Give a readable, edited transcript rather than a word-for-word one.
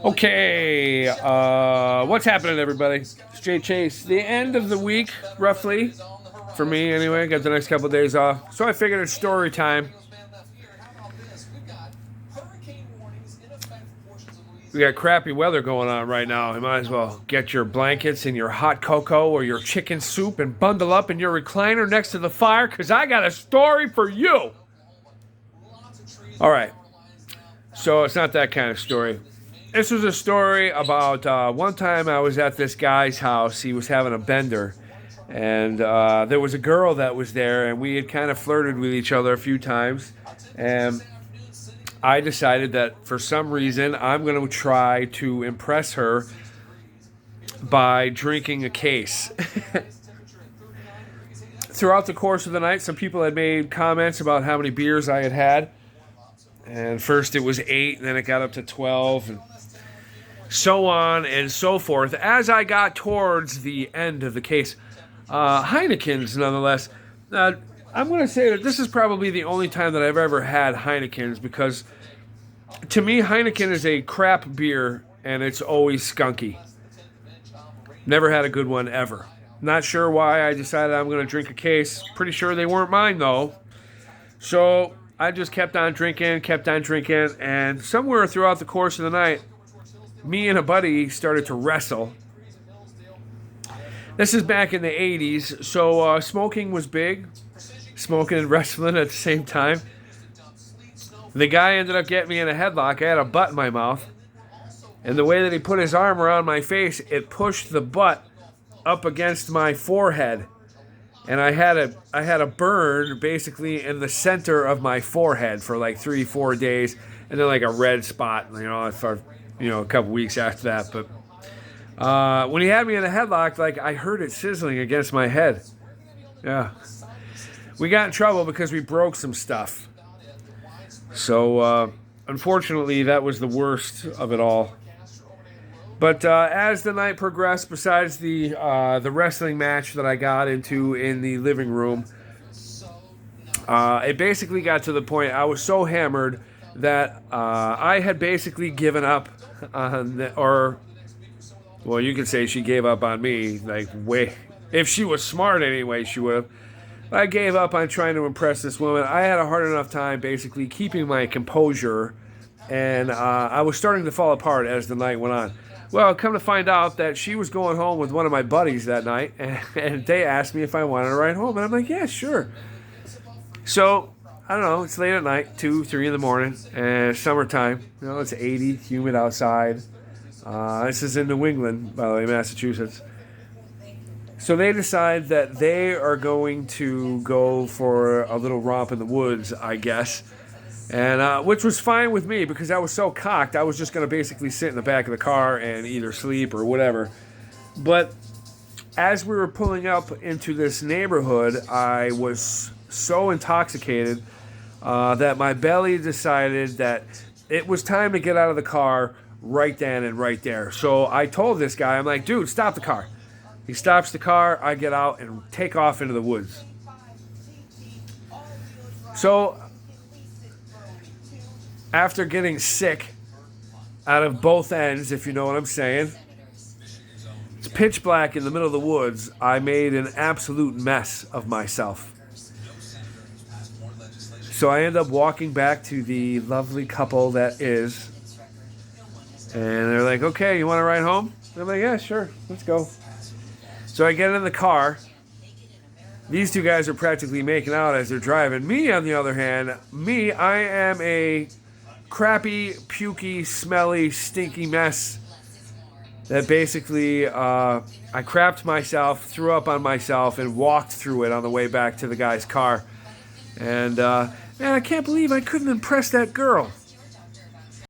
Okay, what's happening, everybody? It's Jay Chase. The end of the week, roughly, for me anyway. Got the next couple of days off, so I figured it's story time. We got crappy weather going on right now. You might as well get your blankets and your hot cocoa or your chicken soup and bundle up in your recliner next to the fire, because I got a story for you. All right. So it's not that kind of story. This was a story about one time I was at this guy's house. He was having a bender. And there was a girl that was there, and we had kind of flirted with each other a few times. And I decided that for some reason I'm going to try to impress her by drinking a case. Throughout the course of the night, some people had made comments about how many beers I had had. And first it was 8, and then it got up to 12, and so on and so forth. As I got towards the end of the case, Heineken's nonetheless. I'm going to say that this is probably the only time that I've ever had Heineken's, because to me, Heineken is a crap beer, and it's always skunky. Never had a good one ever. Not sure why I decided I'm going to drink a case. Pretty sure they weren't mine, though. So I just kept on drinking, and somewhere throughout the course of the night, me and a buddy started to wrestle. This is back in the 80s, so smoking was big. Smoking and wrestling at the same time. The guy ended up getting me in a headlock. I had a butt in my mouth. And the way that he put his arm around my face, it pushed the butt up against my forehead. And I had a burn basically in the center of my forehead for like 3-4 days, and then like a red spot, for a couple weeks after that. But when he had me in a headlock, like I heard it sizzling against my head. Yeah, we got in trouble because we broke some stuff. So unfortunately, that was the worst of it all. But as the night progressed, besides the wrestling match that I got into in the living room, it basically got to the point I was so hammered that I had basically given up on, well, you could say she gave up on me. Like, if she was smart anyway, she would have. I gave up on trying to impress this woman. I had a hard enough time basically keeping my composure, and I was starting to fall apart as the night went on. Well, come to find out that she was going home with one of my buddies that night, and they asked me if I wanted to ride home, and I'm like, yeah, sure. So, I don't know, it's late at night, 2, 3 in the morning, and it's summertime. It's 80, humid outside. This is in New England, by the way, Massachusetts. So they decide that they are going to go for a little romp in the woods, I guess. And which was fine with me, because I was so cocked. I was just going to basically sit in the back of the car and either sleep or whatever. But as we were pulling up into this neighborhood, I was so intoxicated that my belly decided that it was time to get out of the car right then and right there. So I told this guy, I'm like, dude, stop the car. He stops the car, I get out and take off into the woods. So after getting sick out of both ends, if you know what I'm saying, it's pitch black in the middle of the woods. I made an absolute mess of myself. So I end up walking back to the lovely couple that is, and they're like, okay, you want to ride home? I'm like, yeah, sure, let's go. So I get in the car. These two guys are practically making out as they're driving. Me, on the other hand, I am a crappy, pukey, smelly, stinky mess that basically I crapped myself, threw up on myself, and walked through it on the way back to the guy's car. And man, I can't believe I couldn't impress that girl.